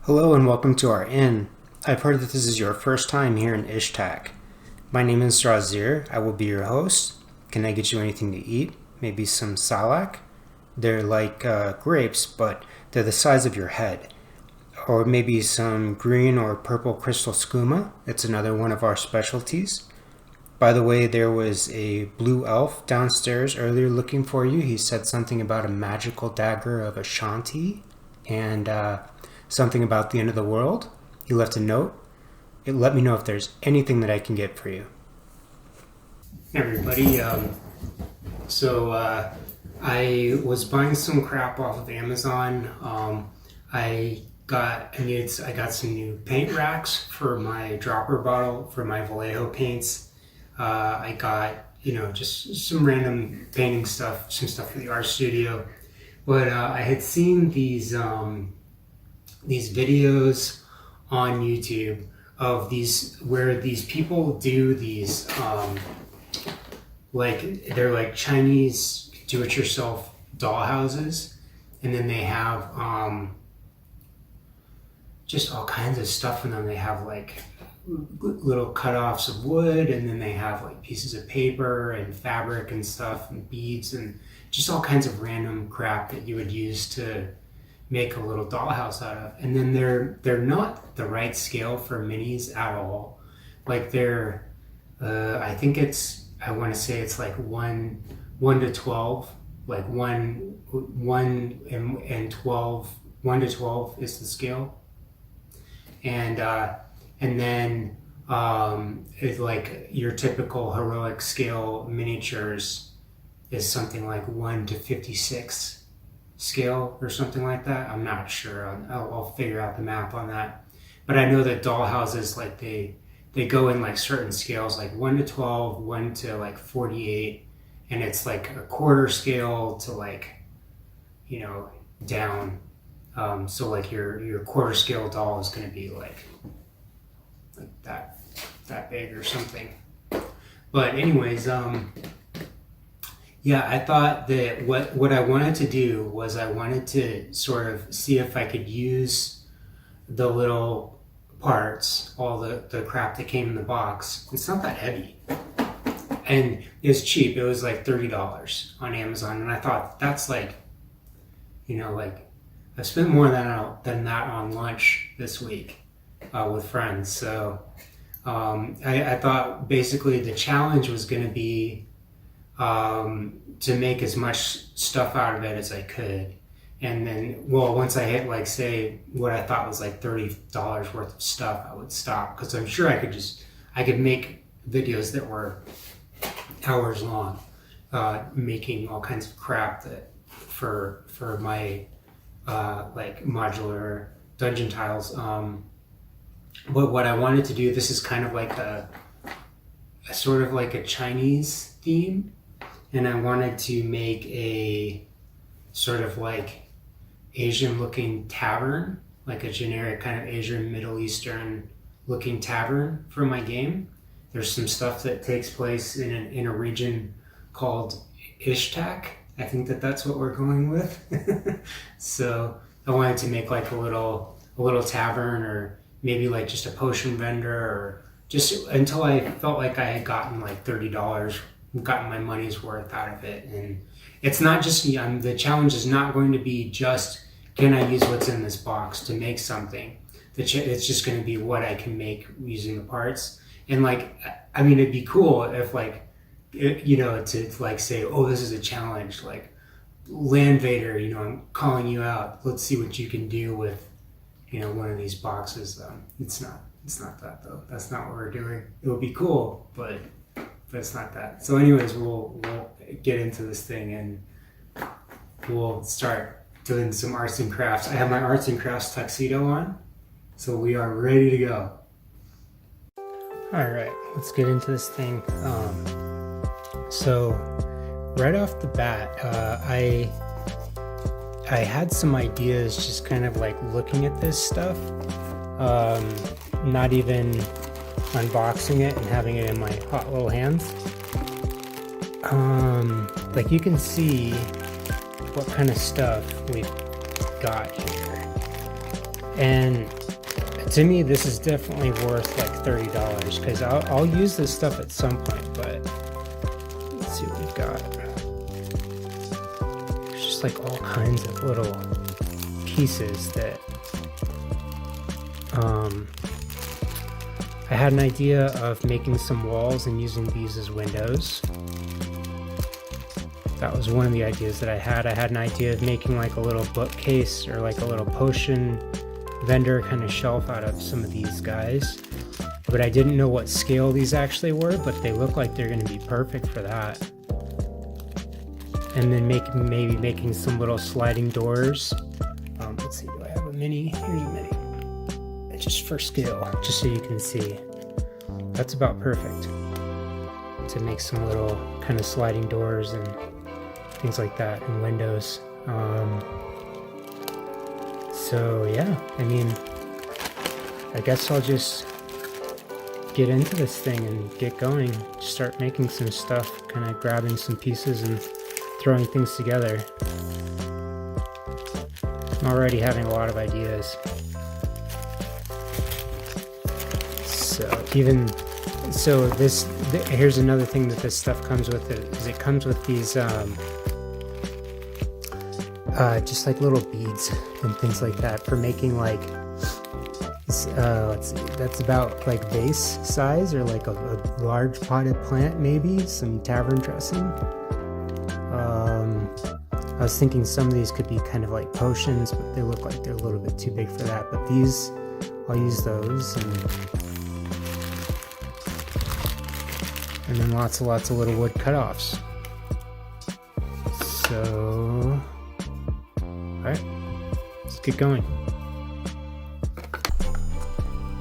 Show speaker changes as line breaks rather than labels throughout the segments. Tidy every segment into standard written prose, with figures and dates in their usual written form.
Hello and welcome to our inn. I've heard that this is your first time here in Ishtak. My name is Razir. I will be your host. Can I get you anything to eat? Maybe some salak? They're like grapes, but they're the size of your head. Or maybe some green or purple crystal skooma. It's another one of our specialties. By the way, there was a blue elf downstairs earlier looking for you. He said something about a magical dagger of Ashanti and something about the end of the world. He left a note. Let me know if there's anything that I can get for you. Hey everybody, I was buying some crap off of Amazon. I got some new paint racks for my dropper bottle for my Vallejo paints. I got just some random painting stuff, some stuff for the art studio. But I had seen these videos on YouTube of where these people do these they're like Chinese do-it-yourself dollhouses, and then they have just all kinds of stuff in them. They have like little cut-offs of wood, and then they have like pieces of paper and fabric and stuff and beads and just all kinds of random crap that you would use to make a little dollhouse out of. And then they're not the right scale for minis at all. Like they're I want to say it's like 1 to 12, like 1 and 12. 1 to 12 is the scale. And then it's like your typical heroic scale miniatures is something like 1 to 56 scale or something like that. I'm not sure. I'll figure out the math on that. But I know that dollhouses, like they go in like certain scales, like 1 to 12, 1 to like 48, and it's like a quarter scale to like, down. So like your quarter scale doll is going to be like that big or something. But anyways, yeah, I thought that what I wanted to do was I wanted to sort of see if I could use the little parts, all the crap that came in the box. It's not that heavy. And it's cheap. It was like $30 on Amazon. And I thought that's like, I spent more than that on lunch this week with friends. So I thought basically the challenge was going to be to make as much stuff out of it as I could. And then, once I hit like, say, what I thought was like $30 worth of stuff, I would stop, because I'm sure I could make videos that were hours long, making all kinds of crap that for my like modular dungeon tiles. But what I wanted to do, this is kind of like a sort of like a Chinese theme, and I wanted to make a sort of like Asian looking tavern, like a generic kind of Asian Middle Eastern looking tavern for my game. There's some stuff that takes place in a region called Ishtak. I think that's what we're going with. So I wanted to make like a little tavern, or maybe like just a potion vendor, or just until I felt like I had gotten like $30, gotten my money's worth out of it. And it's not just the challenge is not going to be just, can I use what's in this box to make something? It's just going to be what I can make using the parts. And like, I mean, it'd be cool if like, to like say, oh, this is a challenge, like Land Vader, I'm calling you out. Let's see what you can do with, one of these boxes. It's not that though. That's not what we're doing. It would be cool, but it's not that. So anyways, we'll get into this thing and we'll start doing some arts and crafts. I have my arts and crafts tuxedo on, so we are ready to go. All right, let's get into this thing. So right off the bat, I had some ideas just kind of like looking at this stuff, not even unboxing it and having it in my hot little hands. Like you can see what kind of stuff we've got here. And to me, this is definitely worth like $30 because I'll use this stuff at some point, but let's see what we've got. There's just like all kinds of little pieces that I had an idea of making some walls and using these as windows. That was one of the ideas that I had. I had an idea of making like a little bookcase or like a little potion vendor kind of shelf out of some of these guys. But I didn't know what scale these actually were, but they look like they're going to be perfect for that. And then maybe making some little sliding doors. Let's see, do I have a mini? Here's a mini. Just for scale, just so you can see. That's about perfect to make some little kind of sliding doors and things like that and windows. So yeah, I mean, I guess I'll just get into this thing and get going. Just start making some stuff, kind of grabbing some pieces and throwing things together. I'm already having a lot of ideas. Here's another thing that this stuff comes with, is it comes with these just like little beads and things like that for making like let's see, that's about like vase size or like a large potted plant, maybe some tavern dressing. I was thinking some of these could be kind of like potions, but they look like they're a little bit too big for that, but these, I'll use those. And then lots of little wood cutoffs. So, alright, let's get going.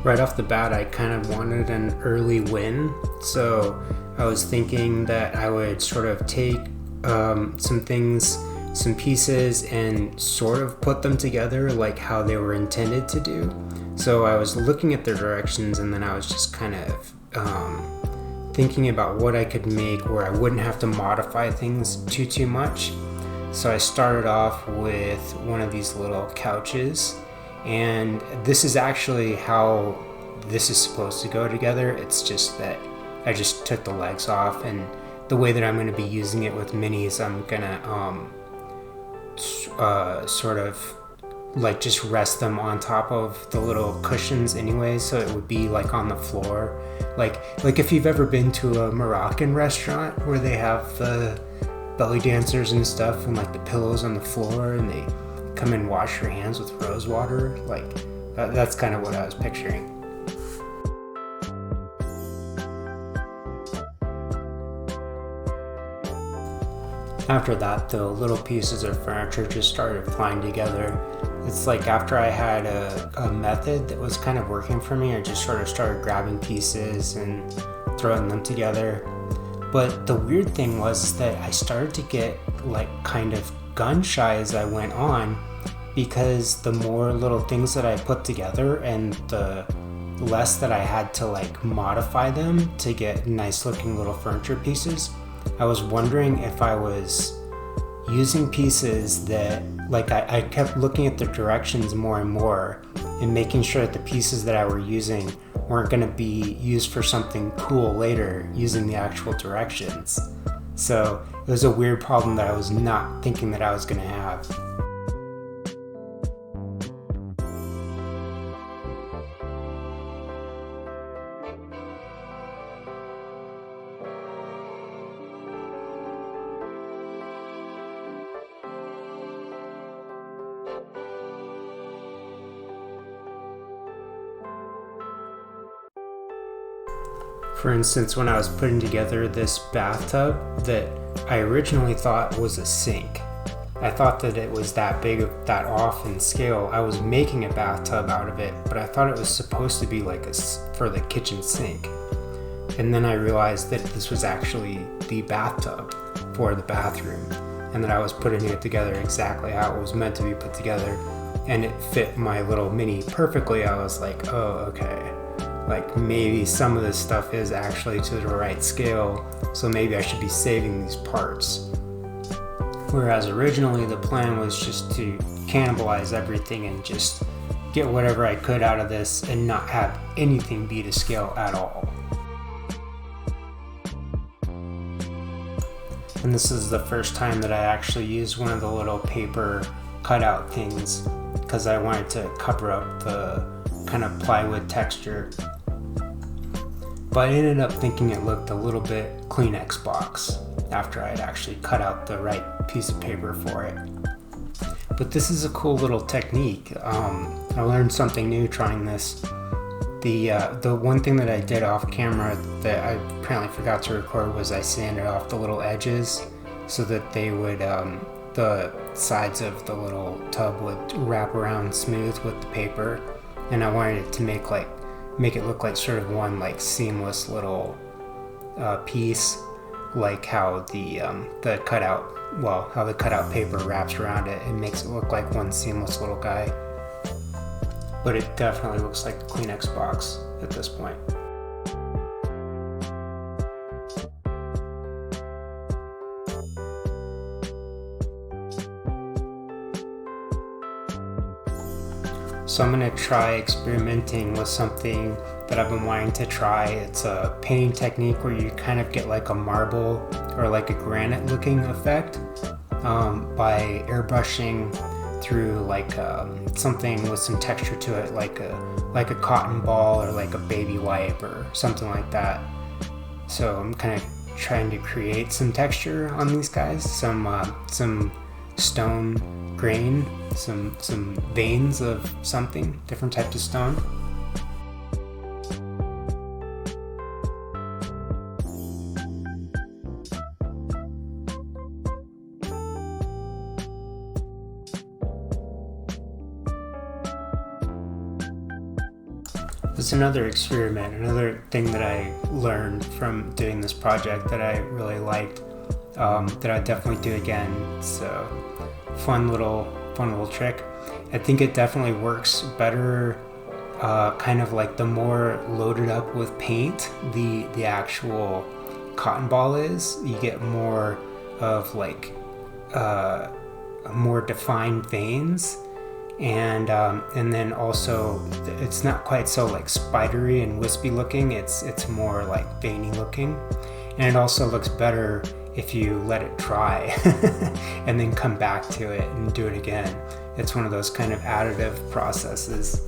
Right off the bat, I kind of wanted an early win. So I was thinking that I would sort of take some things, some pieces, and sort of put them together like how they were intended to do. So I was looking at their directions, and then I was just kind of thinking about what I could make where I wouldn't have to modify things too much. So I started off with one of these little couches, and this is actually how this is supposed to go together. It's just that I just took the legs off, and the way that I'm going to be using it with minis, I'm gonna sort of like just rest them on top of the little cushions anyway, so it would be like on the floor. Like if you've ever been to a Moroccan restaurant where they have the belly dancers and stuff and like the pillows on the floor, and they come and wash your hands with rose water, like that's kind of what I was picturing. After that, the little pieces of furniture just started flying together. It's like after I had a method that was kind of working for me, I just sort of started grabbing pieces and throwing them together. But the weird thing was that I started to get like kind of gun shy as I went on, because the more little things that I put together and the less that I had to like modify them to get nice looking little furniture pieces, I was wondering if I was using pieces that like I kept looking at the directions more and more and making sure that the pieces that I were using weren't going to be used for something cool later using the actual directions. So it was a weird problem that I was not thinking that I was going to have. For instance, when I was putting together this bathtub that I originally thought was a sink, I thought that it was that big, that off in scale. I was making a bathtub out of it, but I thought it was supposed to be like for the kitchen sink. And then I realized that this was actually the bathtub for the bathroom, and that I was putting it together exactly how it was meant to be put together, and it fit my little mini perfectly. I was like, oh, okay. Like maybe some of this stuff is actually to the right scale, so maybe I should be saving these parts. Whereas originally the plan was just to cannibalize everything and just get whatever I could out of this and not have anything be to scale at all. And this is the first time that I actually used one of the little paper cutout things because I wanted to cover up the kind of plywood texture. But I ended up thinking it looked a little bit Kleenex box after I had actually cut out the right piece of paper for it. But this is a cool little technique. I learned something new trying this. The one thing that I did off camera that I apparently forgot to record was I sanded off the little edges so that they would, the sides of the little tub would wrap around smooth with the paper, and I wanted it to make it look like sort of one like seamless little piece, like how the cutout paper wraps around it and makes it look like one seamless little guy. But it definitely looks like a Kleenex box at this point. So I'm going to try experimenting with something that I've been wanting to try. It's a painting technique where you kind of get like a marble or like a granite looking effect by airbrushing through like something with some texture to it, like a cotton ball or like a baby wipe or something like that. So I'm kind of trying to create some texture on these guys, some stone grain, some veins of something, different types of stone. It's another experiment, another thing that I learned from doing this project that I really liked, that I'd definitely do again. It's a fun little trick. I think it definitely works better, kind of like the more loaded up with paint the actual cotton ball is. You get more of like more defined veins. And then also it's not quite so like spidery and wispy looking, it's more like veiny looking, and it also looks better if you let it dry and then come back to it and do it again. It's one of those kind of additive processes.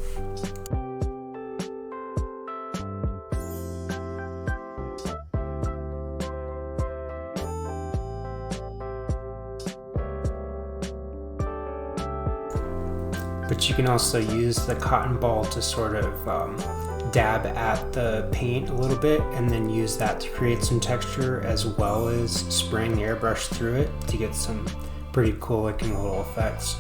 But you can also use the cotton ball to sort of dab at the paint a little bit and then use that to create some texture, as well as spraying the airbrush through it to get some pretty cool looking little effects.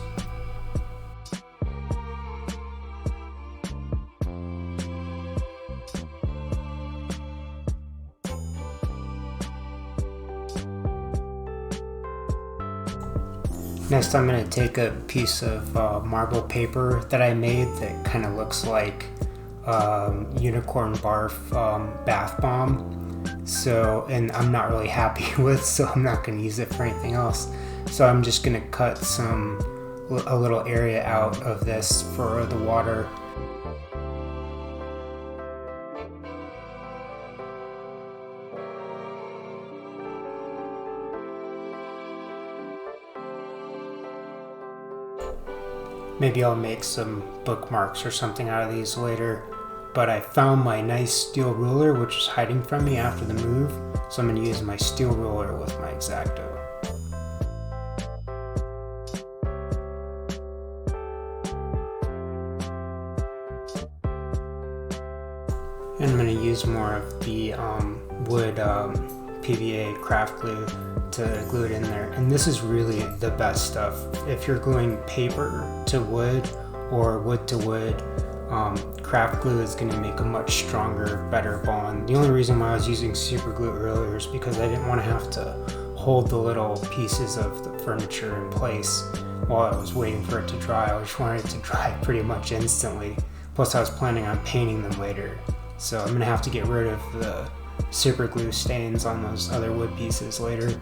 Next, I'm going to take a piece of marble paper that I made that kind of looks like unicorn barf bath bomb. So, and I'm not really happy with, so I'm not going to use it for anything else. So I'm just going to cut a little area out of this for the water. Maybe I'll make some bookmarks or something out of these later, but I found my nice steel ruler, which was hiding from me after the move, so I'm going to use my steel ruler with my X-Acto. And I'm going to use more of the wood PVA craft glue to glue it in there. And this is really the best stuff. If you're gluing paper to wood or wood to wood, craft glue is going to make a much stronger, better bond. The only reason why I was using super glue earlier is because I didn't want to have to hold the little pieces of the furniture in place while I was waiting for it to dry. I just wanted it to dry pretty much instantly. Plus I was planning on painting them later. So I'm going to have to get rid of the super glue stains on those other wood pieces later.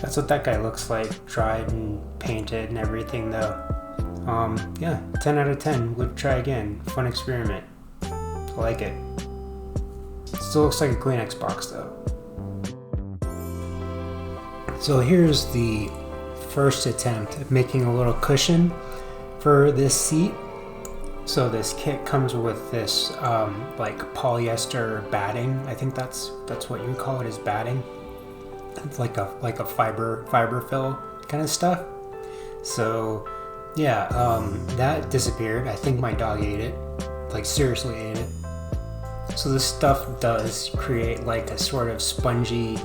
That's what that guy looks like, dried and painted and everything though. Yeah, 10 out of 10, would try again. Fun experiment. I like it. Still looks like a Kleenex box though. So here's the first attempt at making a little cushion for this seat. So this kit comes with this like polyester batting. I think that's what you would call it, is batting. It's like a fiber fill kind of stuff. So yeah, that disappeared. I think my dog ate it, like seriously ate it. So this stuff does create like a sort of spongy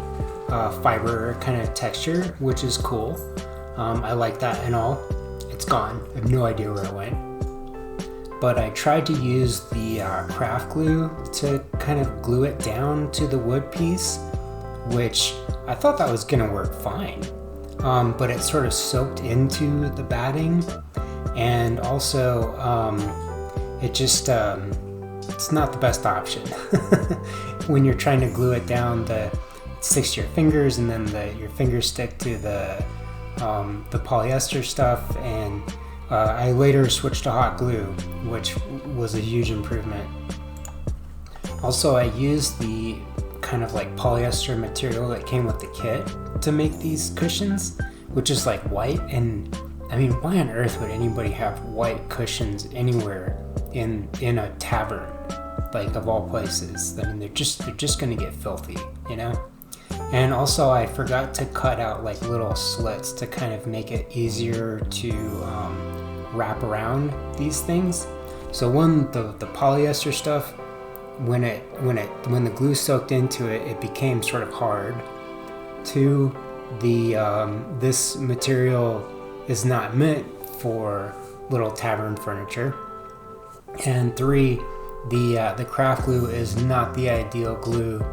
fiber kind of texture, which is cool. I like that and all. It's gone. I have no idea where it went. But I tried to use the craft glue to kind of glue it down to the wood piece, which I thought that was gonna work fine. But it sort of soaked into the batting, and also it just it's not the best option. When you're trying to glue it down, it sticks to your fingers, and then your fingers stick to the polyester stuff. And I later switched to hot glue, which was a huge improvement. Also, I used the kind of like polyester material that came with the kit to make these cushions, which is like white. And I mean, why on earth would anybody have white cushions anywhere in a tavern, like of all places? I mean, they're just gonna get filthy, you know? And also I forgot to cut out like little slits to kind of make it easier to wrap around these things. So the polyester stuff, when the glue soaked into it, it became sort of hard. Two, this material is not meant for little tavern furniture. And three, the craft glue is not the ideal glue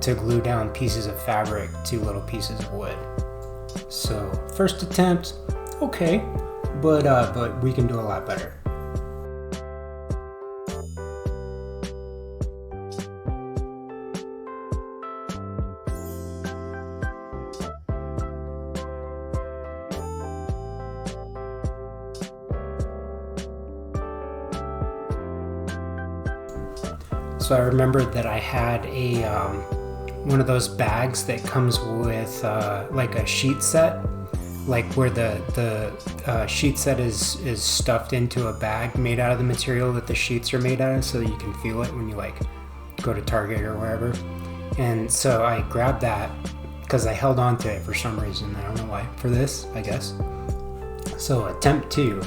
to glue down pieces of fabric to little pieces of wood. So first attempt, okay, but we can do a lot better. So I remember that I had a one of those bags that comes with like a sheet set, like where the sheet set is stuffed into a bag made out of the material that the sheets are made out of, so that you can feel it when you like go to Target or wherever. And so I grabbed that because I held on to it for some reason. I don't know why. For this, I guess. So attempt 2,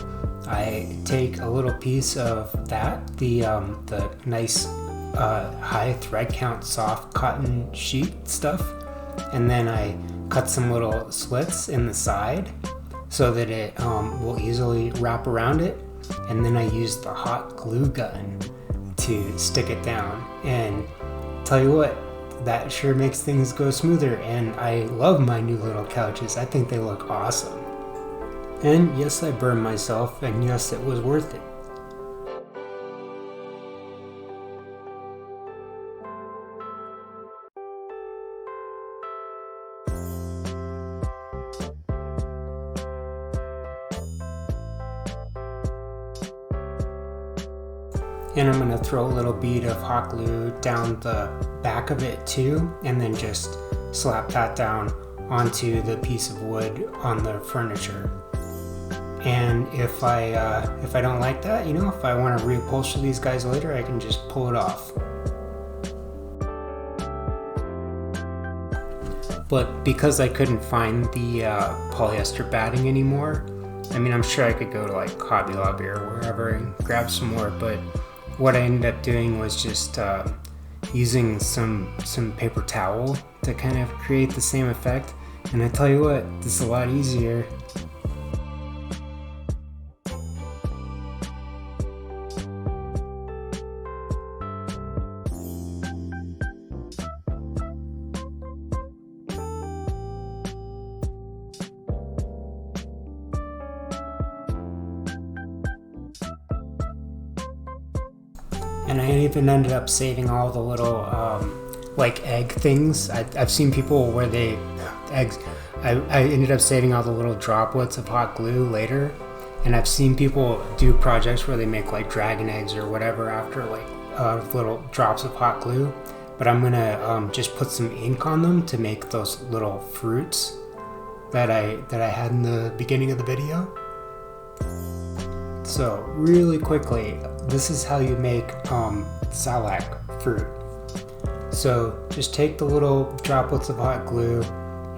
I take a little piece of that, the nice high thread count soft cotton sheet stuff, and then I cut some little slits in the side so that it will easily wrap around it, and then I use the hot glue gun to stick it down. And tell you what, that sure makes things go smoother, and I love my new little couches. I think they look awesome. And yes, I burned myself, and yes, it was worth it. And I'm gonna throw a little bead of hot glue down the back of it too, and then just slap that down onto the piece of wood on the furniture. And if I don't like that, you know, if I want to reupholster these guys later, I can just pull it off. But because I couldn't find the polyester batting anymore, I mean, I'm sure I could go to like Hobby Lobby or wherever and grab some more, but what I ended up doing was just using some paper towel to kind of create the same effect. And I tell you what, this is a lot easier. And I even ended up saving all the little like egg things. I've seen people where eggs. I ended up saving all the little droplets of hot glue later, and I've seen people do projects where they make like dragon eggs or whatever after like little drops of hot glue. But I'm gonna just put some ink on them to make those little fruits that I had in the beginning of the video. So really quickly, this is how you make Salak fruit. So just take the little droplets of hot glue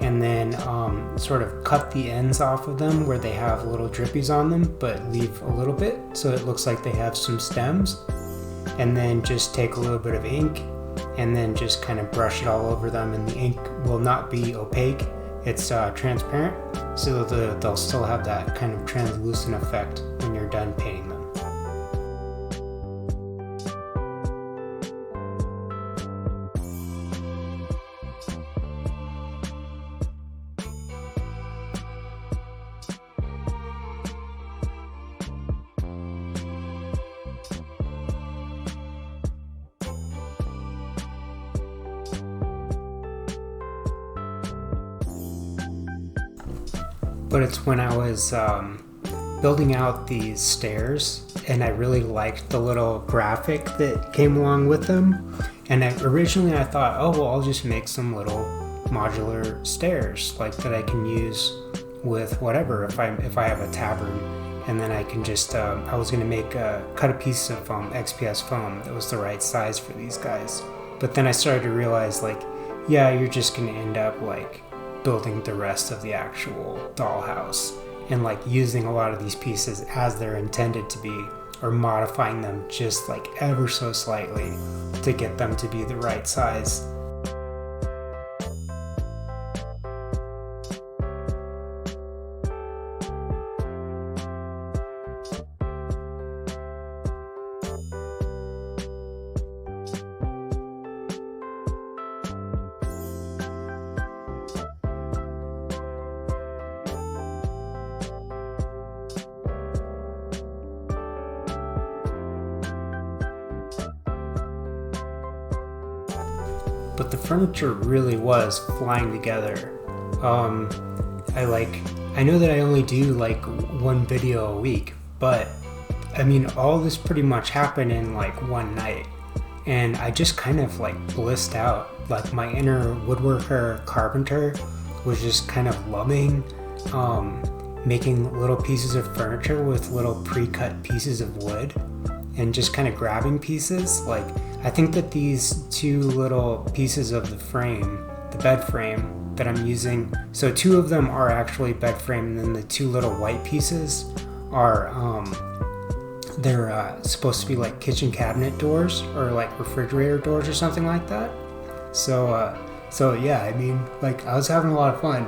and then sort of cut the ends off of them where they have little drippies on them, but leave a little bit so it looks like they have some stems. And then just take a little bit of ink and then just kind of brush it all over them, and the ink will not be opaque. It's transparent, so they'll still have that kind of translucent effect when you're done painting them. But it's when I was building out these stairs, and I really liked the little graphic that came along with them. And originally I thought, oh well, I'll just make some little modular stairs like that I can use with whatever if I have a tavern, and then I can just I was gonna cut a piece of XPS foam that was the right size for these guys. But then I started to realize, like, yeah, you're just gonna end up like building the rest of the actual dollhouse and like using a lot of these pieces as they're intended to be, or modifying them just like ever so slightly to get them to be the right size. But the furniture really was flying together. I know that I only do like one video a week, but I mean, all this pretty much happened in like one night, and I just kind of like blissed out. Like my inner woodworker carpenter was just kind of loving making little pieces of furniture with little pre-cut pieces of wood and just kind of grabbing pieces. Like, I think that these two little pieces of the frame, the bed frame that I'm using, so two of them are actually bed frame, and then the two little white pieces are they're supposed to be like kitchen cabinet doors or like refrigerator doors or something like that. So yeah, I mean, like, I was having a lot of fun.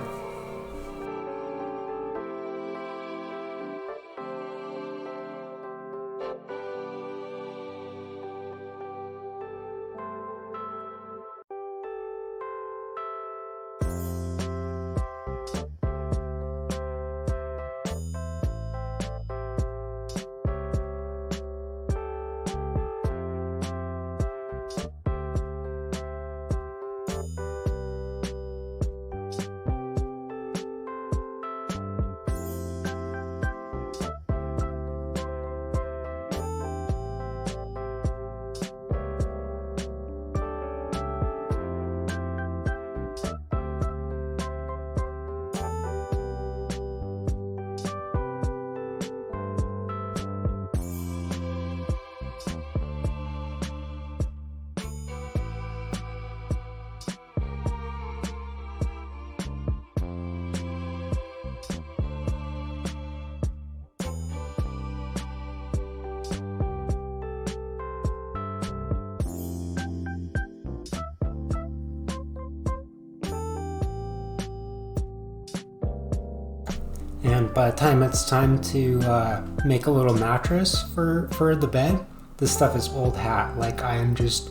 And by the time it's time to make a little mattress for the bed, this stuff is old hat. Like, I am just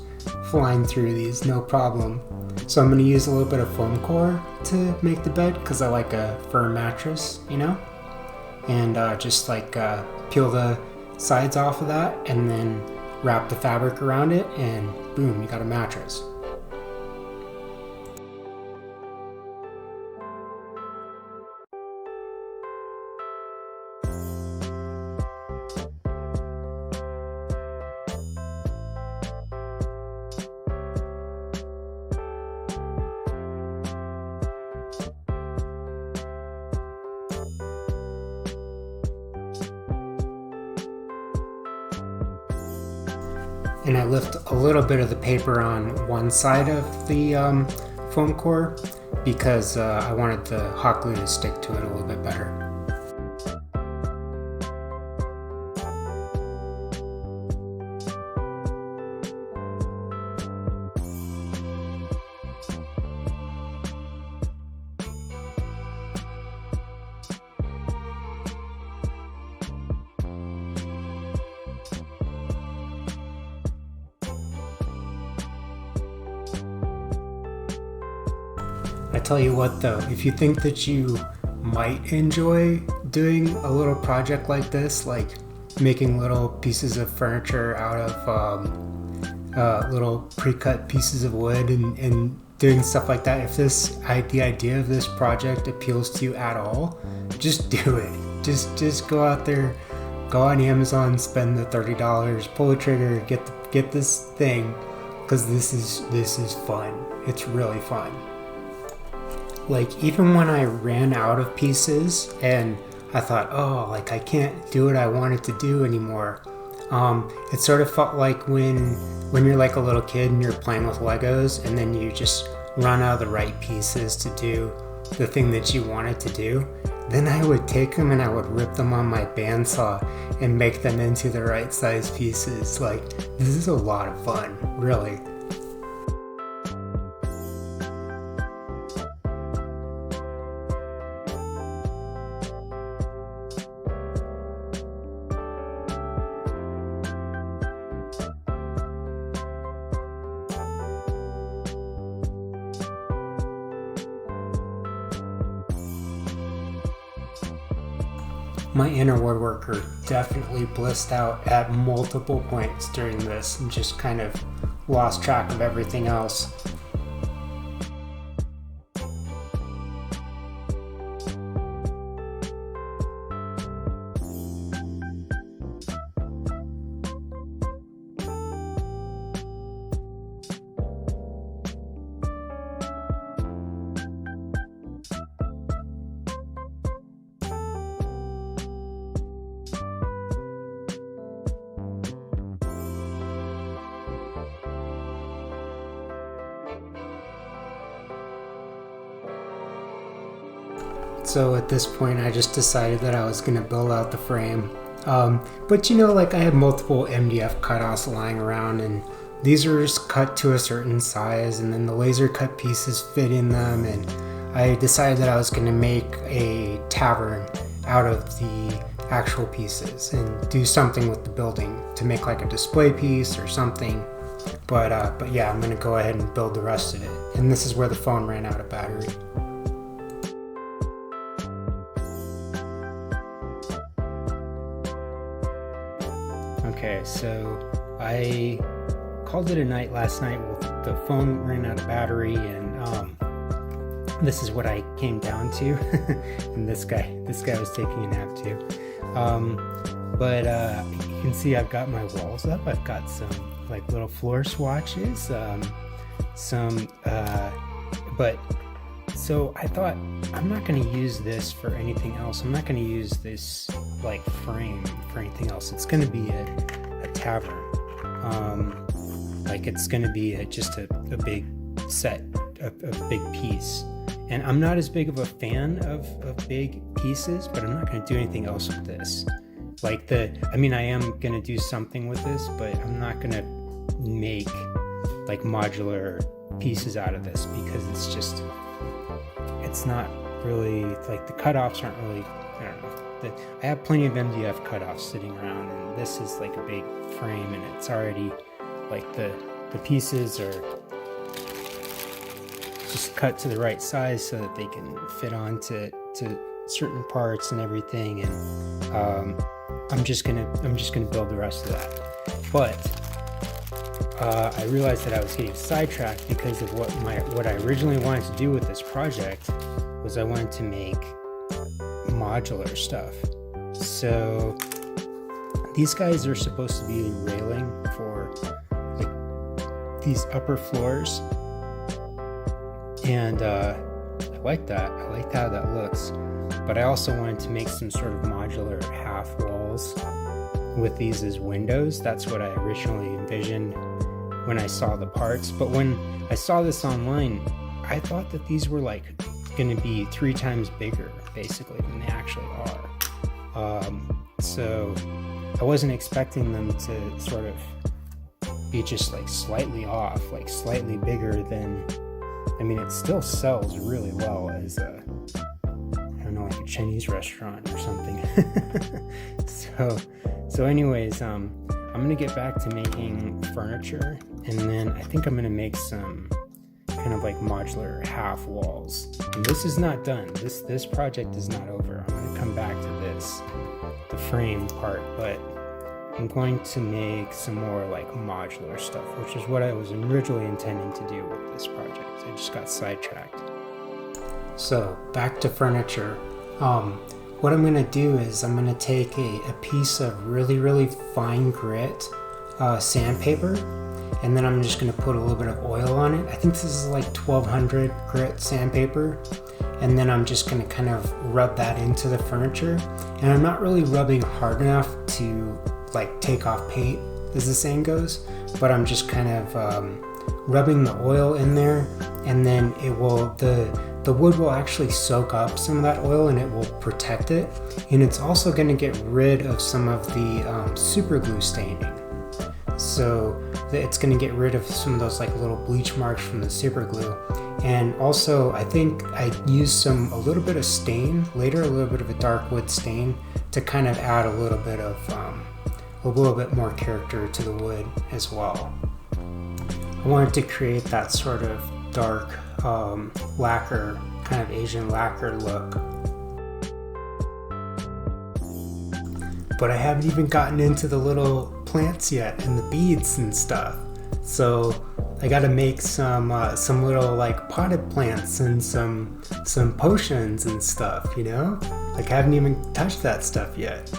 flying through these, no problem. So I'm going to use a little bit of foam core to make the bed because I like a firm mattress, you know? And just like peel the sides off of that and then wrap the fabric around it, and boom, you got a mattress. and I lift a little bit of the paper on one side of the foam core because I wanted the hot glue to stick to it a little bit better. I tell you what though, if you think that you might enjoy doing a little project like this, like making little pieces of furniture out of little pre-cut pieces of wood and doing stuff like that, if the idea of this project appeals to you at all, just do it. Just go out there, go on Amazon, spend the $30, pull the trigger, get this thing, because this is fun. It's really fun. Like, even when I ran out of pieces and I thought, oh, like I can't do what I wanted to do anymore, it sort of felt like when you're like a little kid and you're playing with Legos and then you just run out of the right pieces to do the thing that you wanted to do. Then I would take them and I would rip them on my bandsaw and make them into the right size pieces. Like, this is a lot of fun, really. My inner woodworker definitely blissed out at multiple points during this and just kind of lost track of everything else. So at this point, I just decided that I was going to build out the frame. But you know, like I had multiple MDF cutouts lying around, and these were just cut to a certain size, and then the laser cut pieces fit in them, and I decided that I was going to make a tavern out of the actual pieces and do something with the building to make like a display piece or something. But yeah, I'm going to go ahead and build the rest of it. And this is where the phone ran out of battery. Okay, so I called it a night last night. The phone ran out of battery, and this is what I came down to. And this guy was taking a nap too. But you can see I've got my walls up. I've got some like little floor swatches, but so I thought I'm not going to use this for anything else. I'm not going to use this like frame for anything else. It's going to be a tavern. Like it's going to be just a big set, a big piece. And I'm not as big of a fan of big pieces, but I'm not going to do anything else with this. Like I am going to do something with this, but I'm not going to make like modular pieces out of this because it's not really, like the cutoffs aren't really, I don't know. I have plenty of MDF cutoffs sitting around, and this is like a big frame, and it's already like the pieces are just cut to the right size so that they can fit onto certain parts and everything. And I'm just gonna build the rest of that. But I realized that I was getting sidetracked because of what I originally wanted to do with this project was I wanted to make modular stuff. So these guys are supposed to be railing for like these upper floors, and I like that. I like how that looks. But I also wanted to make some sort of modular half walls with these as windows. That's what I originally envisioned when I saw the parts. But when I saw this online, I thought that these were like going to be 3 times bigger basically than they actually are. So I wasn't expecting them to sort of be just like slightly off, like slightly bigger than, I mean, it still sells really well as a, I don't know, like a Chinese restaurant or something. So anyways, I'm gonna get back to making furniture, and then I think I'm gonna make some kind of like modular half walls. And this is not done. This project is not over. I'm gonna come back to this, the frame part, but I'm going to make some more like modular stuff, which is what I was originally intending to do with this project. I just got sidetracked. So back to furniture. What I'm gonna do is I'm gonna take a piece of really fine grit sandpaper, and then I'm just gonna put a little bit of oil on it. I think this is like 1200 grit sandpaper, and then I'm just gonna kind of rub that into the furniture. And I'm not really rubbing hard enough to like take off paint, as the saying goes, but I'm just kind of rubbing the oil in there, and then it will, the wood will actually soak up some of that oil and it will protect it. And it's also going to get rid of some of the super glue staining. So it's going to get rid of some of those like little bleach marks from the super glue. And also I think I used a little bit of stain later, a little bit of a dark wood stain, to kind of add a little bit more character to the wood as well. I wanted to create that sort of dark lacquer, kind of Asian lacquer look. But I haven't even gotten into the little plants yet and the beads and stuff. So I gotta make some little like potted plants and some potions and stuff, you know? Like I haven't even touched that stuff yet.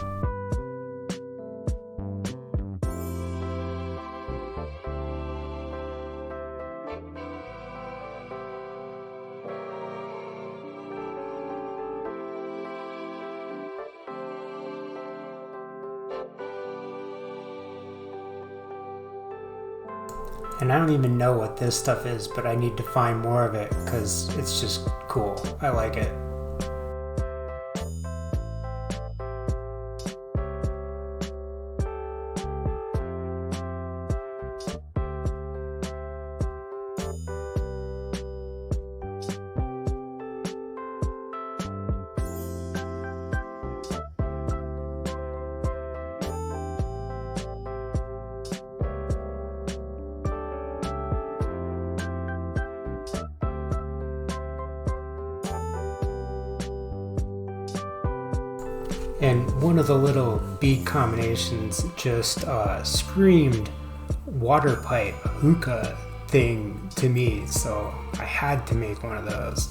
And I don't even know what this stuff is, but I need to find more of it because it's just cool. I like it. And one of the little bead combinations just screamed water pipe hookah thing to me, so I had to make one of those.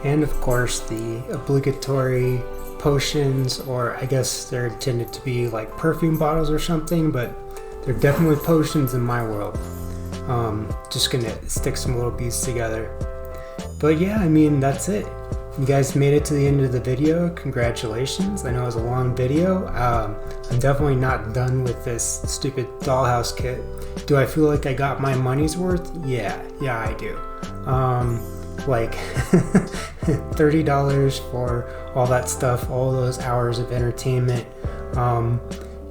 And of course the obligatory potions, or I guess they're intended to be like perfume bottles or something, but they're definitely potions in my world. Just gonna stick some little beads together. But yeah, I mean, that's it. You guys made it to the end of the video. Congratulations. I know it was a long video. I'm definitely not done with this stupid dollhouse kit. Do I feel like I got my money's worth? Yeah, I do. Like $30 for all that stuff, all those hours of entertainment.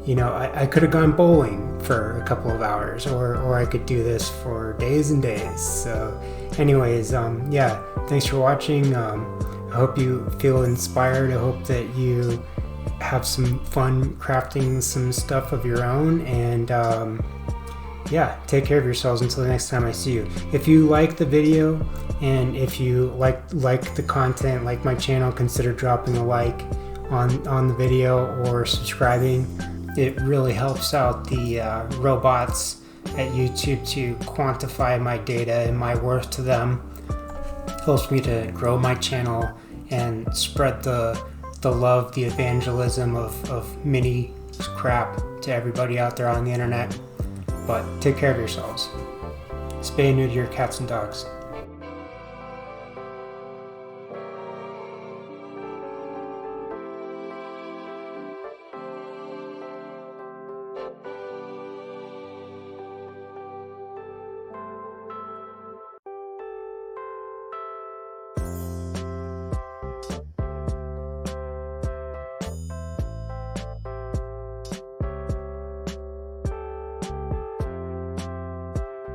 You know, I could have gone bowling for a couple of hours, or I could do this for days and days. So anyways, yeah, thanks for watching. I hope you feel inspired. I hope that you have some fun crafting some stuff of your own, and yeah, take care of yourselves until the next time I see you. If you like the video and if you like the content, like my channel, consider dropping a like on the video or subscribing. It really helps out the robots at YouTube to quantify my data and my worth to them. Helps me to grow my channel and spread the love, the evangelism of mini crap to everybody out there on the internet. But take care of yourselves. Spay and neuter your cats and dogs.